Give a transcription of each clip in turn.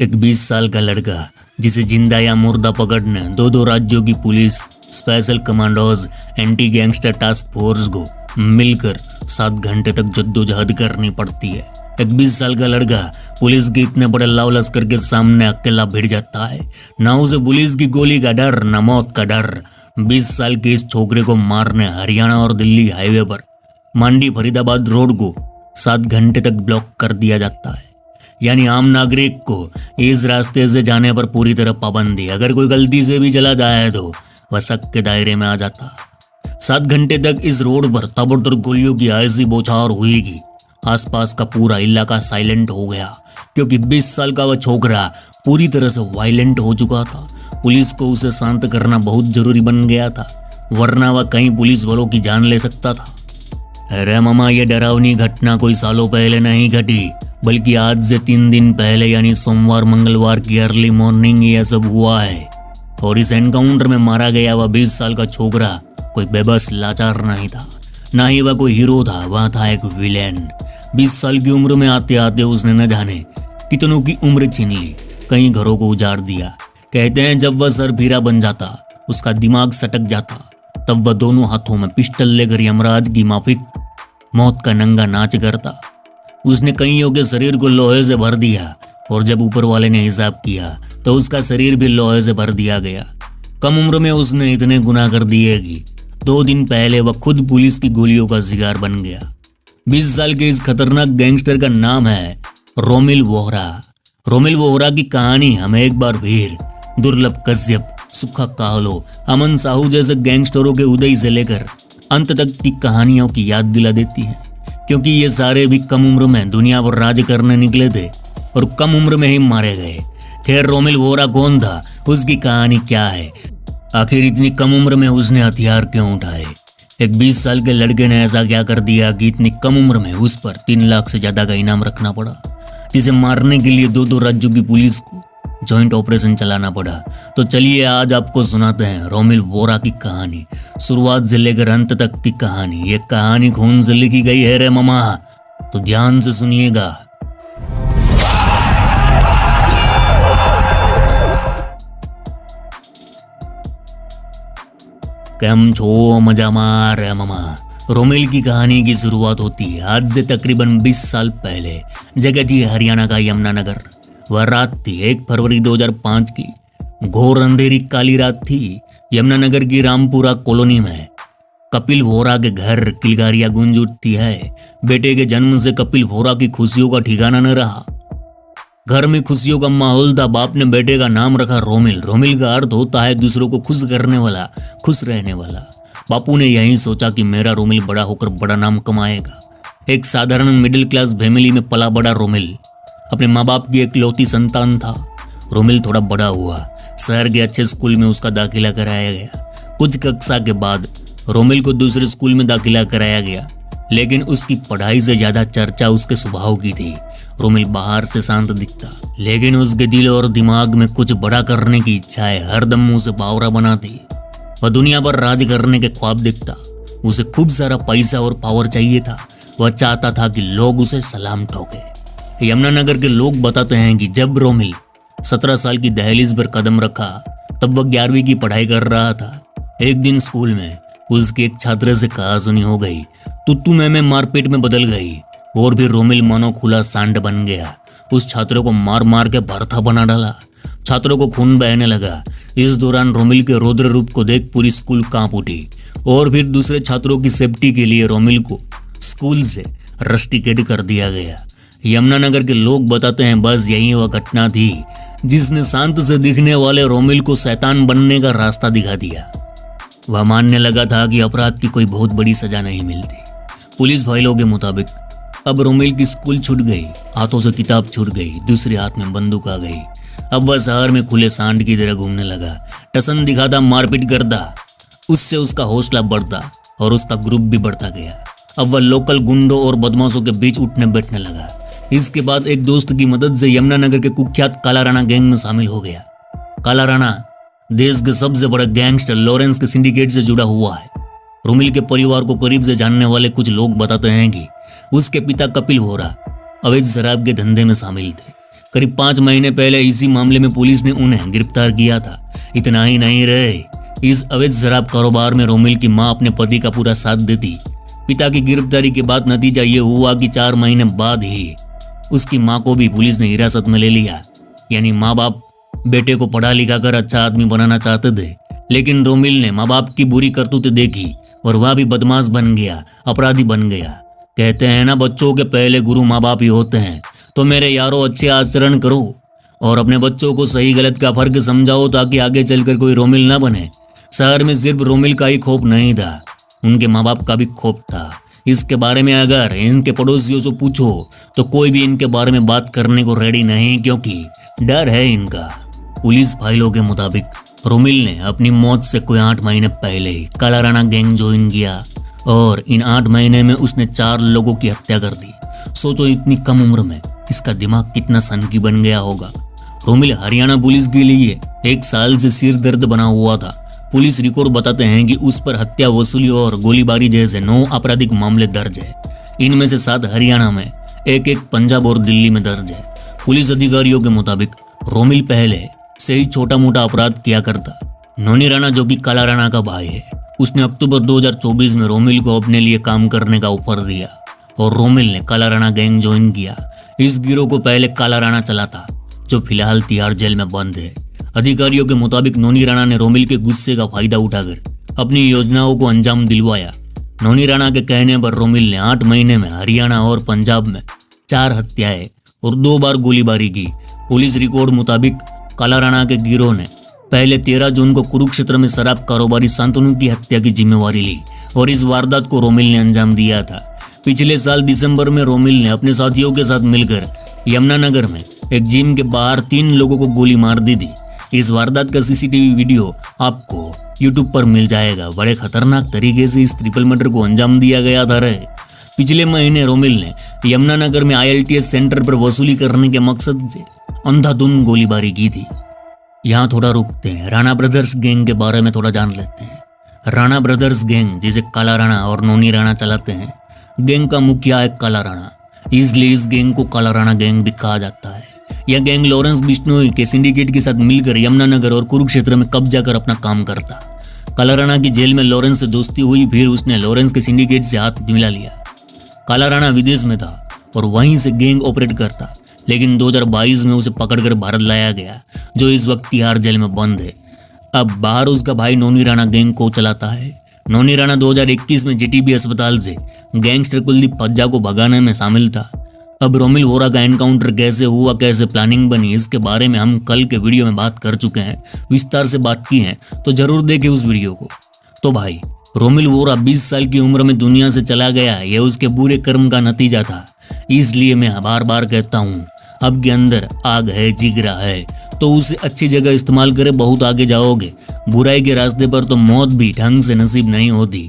एक 20 साल का लड़का जिसे जिंदा या मुर्दा पकड़ने दो राज्यों की police, special commandos, anti gangster task force को मिलकर 7 घंटे तक जद्दोजहद करनी पड़ती है। एक 20 साल का लड़का पुलिस के इतने बड़े लाव लश्कर के सामने अकेला भिड़ जाता है। ना उसे पुलिस की गोली का डर, ना मौत का डर। 20 साल के इस छोकरे को मारने हरियाणा और दिल्ली हाईवे पर मंडी फरीदाबाद रोड को 7 घंटे तक ब्लॉक कर दिया जाता है। यानी आम नागरिक को इस रास्ते से जाने पर पूरी तरह पाबंदी। अगर कोई गलती से भी चला जाए तो वह शक के दायरे में आ जाता। 7 घंटे तक इस रोड पर ताबड़तोड़ गोलियों की ऐसी बौछार हुई कि आसपास का पूरा इलाका साइलेंट हो गया, क्योंकि 20 साल का वह छोकरा पूरी तरह से वायलेंट हो चुका था। पुलिस को उसे शांत करना बहुत जरूरी बन गया था, वरना वह कई पुलिस वालों की जान ले सकता था। अरे मामा, ये डरावनी घटना कोई सालों पहले नहीं घटी, बल्कि आज से 3 दिन पहले यानी सोमवार मंगलवार की अर्ली मॉर्निंग यह सब हुआ है। और इस एनकाउंटर में मारा गया वह 20 साल का छोकरा कोई बेबस लाचार नहीं था, ना ही वह कोई हीरो था, वह था एक विलेन। 20 साल की उम्र में आते आते उसने न जाने कितनों की उम्र छीन ली, कई घरों को उजाड़ दिया। कहते हैं जब वह सरफिरा बन जाता, उसका दिमाग सटक जाता, तब वह दोनों हाथों में पिस्टल लेकर यमराज की माफिक मौत का नंगा नाच करता। उसने कईयों के शरीर को लोहे से भर दिया, और जब ऊपर वाले ने हिसाब किया तो उसका शरीर भी लोहे से भर दिया गया। कम उम्र में उसने इतने गुनाह कर दिए कि 2 दिन पहले वह खुद पुलिस की गोलियों का शिकार बन गया। 20 साल के इस खतरनाक गैंगस्टर का नाम है रोमिल वोहरा। रोमिल वोहरा की कहानी हमें एक बार फिर दुर्लभ कश्यप, सुखा काहलो, अमन साहू जैसे गैंगस्टरों के उदय से लेकर अंत तक की कहानियों की याद दिला देती है, क्योंकि ये सारे भी कम उम्र में दुनिया पर राज करने निकले थे और कम उम्र में ही मारे गए। खैर, रोमिल वोहरा कौन था, उसकी कहानी क्या है, आखिर इतनी कम उम्र में उसने हथियार क्यों उठाए। एक 20 साल के लड़के ने ऐसा क्या कर दिया कि इतनी कम उम्र में उस पर 3 लाख से ज्यादा का इनाम रखना पड़ा, जिसे मारने के लिए 2 राज्यों की पुलिस को जॉइंट ऑपरेशन चलाना पड़ा। तो चलिए आज आपको सुनाते हैं रोमिल वोहरा की कहानी, शुरुआत से लेकर अंत तक की कहानी। ये कहानी खून से लिखी गई है रे मामा, तो ध्यान से सुनिएगा। केम छो मजामा रे मामा। रोमिल की कहानी की शुरुआत होती है आज से तकरीबन 20 साल पहले। जगह थी हरियाणा का यमुनानगर। वह रात थी 1 फरवरी 2005 की। घोर अंधेरी काली रात थी। यमुनानगर की रामपुरा कॉलोनी में कपिल वोहरा के घर किलकारियां गूंज उठती है। बेटे के जन्म से कपिल वोहरा की खुशियों का ठिकाना न रहा। घर में खुशियों का माहौल था। बाप ने बेटे का नाम रखा रोमिल। रोमिल का अर्थ होता है दूसरों को खुश करने वाला, खुश रहने वाला। बापू ने यही सोचा कि मेरा रोमिल बड़ा होकर बड़ा नाम कमाएगा। एक साधारण मिडिल क्लास फैमिली में पला बड़ा रोमिल अपने माँ बाप की इकलौती संतान था। रोमिल थोड़ा बड़ा हुआ, शहर के अच्छे स्कूल में उसका दाखिला कराया गया। कुछ कक्षा के बाद रोमिल को दूसरे स्कूल में दाखिला कराया गया, लेकिन उसकी पढ़ाई से ज्यादा चर्चा उसके स्वभाव की थी। रोमिल बाहर से शांत दिखता, लेकिन उसके दिल और दिमाग में कुछ बड़ा करने की इच्छाएं हरदम उसे बावरा बनाती। वह दुनिया पर राज करने के ख्वाब देखता। उसे खूब सारा पैसा और पावर चाहिए था। वह चाहता था कि लोग उसे सलाम ठोके। यमुनानगर के लोग बताते हैं कि जब रोमिल 17 साल की दहलीज पर कदम रखा, तब वह 11वीं की पढ़ाई कर रहा था। एक दिन स्कूल में उसकी एक छात्र से कहासुनी हो गई। तुत्तू में मारपीट में बदल गई, और फिर रोमिल मानो खुला सांड बन गया। उस छात्र को मार मार के भरथा बना डाला। छात्रों को खून बहने लगा। इस दौरान रोमिल के रौद्र रूप को देख पूरी स्कूल कांप उठी, और फिर दूसरे छात्रों की सेफ्टी के लिए रोमिल को स्कूल से रस्टिकेट कर दिया गया। यमुनानगर के लोग बताते हैं बस यही वह घटना थी जिसने शांत से दिखने वाले रोमिल को शैतान बनने का रास्ता दिखा दिया। वह मानने लगा था कि अपराध की कोई बहुत बड़ी सजा नहीं मिलती। पुलिस फाइलों के मुताबिक अब रोमिल की स्कूल छूट गई, हाथों से किताब छूट गई, दूसरे हाथ में बंदूक आ गई। अब वह शहर में खुले सांड की तरह घूमने लगा, टसन दिखाता, मारपीट करता। उससे उसका हौसला बढ़ता और उसका ग्रुप भी बढ़ता गया। अब वह लोकल गुंडों और बदमाशों के बीच उठने बैठने लगा। इसके बाद एक दोस्त की मदद से यमुनानगर के कुख्यात काला राणा गैंग में शामिल हो गया। काला राणा देश के सबसे बड़े गैंगस्टर लॉरेंस के सिंडिकेट से जुड़ा हुआ है। रोमिल के परिवार को करीब से जानने वाले कुछ लोग बताते हैं कि उसके पिता कपिल वोहरा अवैध शराब के धंधे में शामिल थे। करीब 5 महीने पहले इसी मामले में पुलिस ने उन्हें गिरफ्तार किया था। इतना ही नहीं रहे, इस अवैध शराब कारोबार में रोमिल की मां अपने पति का पूरा साथ देती। पिता की गिरफ्तारी के बाद नतीजा ये हुआ कि 4 महीने बाद ही उसकी मां को भी पुलिस ने हिरासत में ले लिया। यानी माँ बाप बेटे को पढ़ा लिखा कर अच्छा आदमी बनाना चाहते थे, लेकिन रोमिल ने माँ बाप की बुरी करतूतें देखी और वह भी बदमाश बन गया, अपराधी बन गया। कहते हैं ना, बच्चों के पहले गुरु माँ बाप ही होते हैं। तो मेरे यारों, अच्छे आचरण करो और अपने बच्चों को सही गलत का फर्क समझाओ, ताकि आगे चलकर कोई रोमिल ना बने। शहर में सिर्फ रोमिल का ही खौफ नहीं था, उनके माँ बाप का भी खौफ था। इसके बारे में अगर इनके पड़ोसियों से पूछो तो कोई भी इनके बारे में बात करने को रेडी नहीं, क्योंकि डर है इनका। पुलिस फाइलों के मुताबिक रोमिल ने अपनी मौत से कोई 8 महीने पहले ही काला राणा गैंग ज्वाइन किया और इन 8 महीने में उसने 4 लोगों की हत्या कर दी। सोचो, इतनी कम उम्र में इसका दिमाग कितना सनकी बन गया होगा। रोमिल हरियाणा पुलिस के लिए 1 साल से सिर दर्द बना हुआ था। पुलिस रिकॉर्ड बताते हैं कि उस पर हत्या, वसूली और गोलीबारी जैसे 9 आपराधिक मामले दर्ज है। इनमें से 7 हरियाणा में, एक पंजाब और दिल्ली में दर्ज है। पुलिस अधिकारियों के मुताबिक रोमिल पहले से ही छोटा मोटा अपराध किया करता। नोनी राणा, जो कि काला राणा का भाई है, उसने अक्टूबर 2024 में रोमिल को अपने लिए काम करने का ऑफर दिया और रोमिल ने काला राणा गैंग ज्वाइन किया। इस गिरोह को पहले काला राणा चलाता, जो फिलहाल तिहाड़ जेल में बंद है। अधिकारियों के मुताबिक नोनी राणा ने रोमिल के गुस्से का फायदा उठाकर अपनी योजनाओं को अंजाम दिलवाया। नोनी राणा के कहने पर रोमिल ने 8 महीने में हरियाणा और पंजाब में 4 हत्याएं और 2 बार गोलीबारी की। पुलिस रिकॉर्ड मुताबिक काला राणा के गिरोह ने पहले 13 जून को कुरुक्षेत्र में शराब कारोबारी शांतनु की हत्या की जिम्मेवारी ली और इस वारदात को रोमिल ने अंजाम दिया था। पिछले साल दिसंबर में रोमिल ने अपने साथियों के साथ मिलकर यमुनानगर में एक जिम के बाहर 3 लोगों को गोली मार दी थी। इस वारदात का सीसीटीवी वीडियो आपको यूट्यूब पर मिल जाएगा। बड़े खतरनाक तरीके से इस ट्रिपल मर्डर को अंजाम दिया गया था। पिछले महीने रोमिल ने यमुनानगर में ILTS सेंटर पर वसूली करने के मकसद से अंधाधुंध गोलीबारी की थी। यहाँ थोड़ा रुकते हैं, राणा ब्रदर्स गैंग के बारे में थोड़ा जान लेते हैं। राणा ब्रदर्स गैंग, जिसे काला राणा और नोनी राणा चलाते हैं, गैंग का मुखिया है काला राणा, इसलिए इस गैंग को काला राणा गैंग भी कहा जाता है। यह गैंग लॉरेंस बिश्नोई के सिंडिकेट के साथ मिलकर यमुनानगर और कुरुक्षेत्र में कब्जा कर अपना काम करता। काला राणा की जेल में लॉरेंस से दोस्ती हुई, फिर उसने लॉरेंस के सिंडिकेट से हाथ मिला लिया। काला राणा विदेश में था और वहीं से गैंग ऑपरेट करता, लेकिन 2022 में उसे पकड़कर भारत लाया गया, जो इस वक्त तिहाड़ जेल में बंद है। अब बाहर उसका भाई नोनी राणा गैंग को चलाता है। नोनी राणा 2021 में JTB अस्पताल से गैंगस्टर कुलदीप फज्जा को भगाने में शामिल था। अब रोमिल वोरा का एनकाउंटर कैसे हुआ, कैसे प्लानिंग बनी, इसके बारे में हम कल के वीडियो में बात कर चुके हैं, विस्तार से बात की है, तो जरूर देखें उस वीडियो को। तो भाई, रोमिल वोरा 20 साल की उम्र में दुनिया से चला गया, यह उसके बुरे कर्म का नतीजा था। इसलिए मैं बार बार कहता हूँ, अब के अंदर आग है, जिगरा है, तो उसे अच्छी जगह इस्तेमाल करे, बहुत आगे जाओगे। बुराई के रास्ते पर तो मौत भी ढंग से नसीब नहीं होती।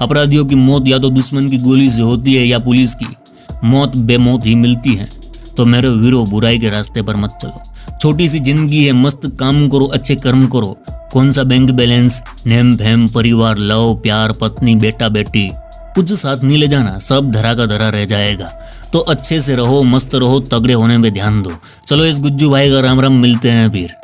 अपराधियों की मौत या तो दुश्मन की गोली से होती है या पुलिस की मौत बेमौत ही मिलती है। तो मेरे वीरो, बुराई के रास्ते पर मत चलो। छोटी सी जिंदगी है, मस्त काम करो, अच्छे कर्म करो। कौन सा बैंक बैलेंस, नेम फेम, परिवार, लव, प्यार, पत्नी, बेटा बेटी, कुछ साथ नहीं ले जाना, सब धरा का धरा रह जाएगा। तो अच्छे से रहो, मस्त रहो, तगड़े होने पे ध्यान दो। चलो, इस गुज्जू भाई का राम राम, मिलते हैं फिर।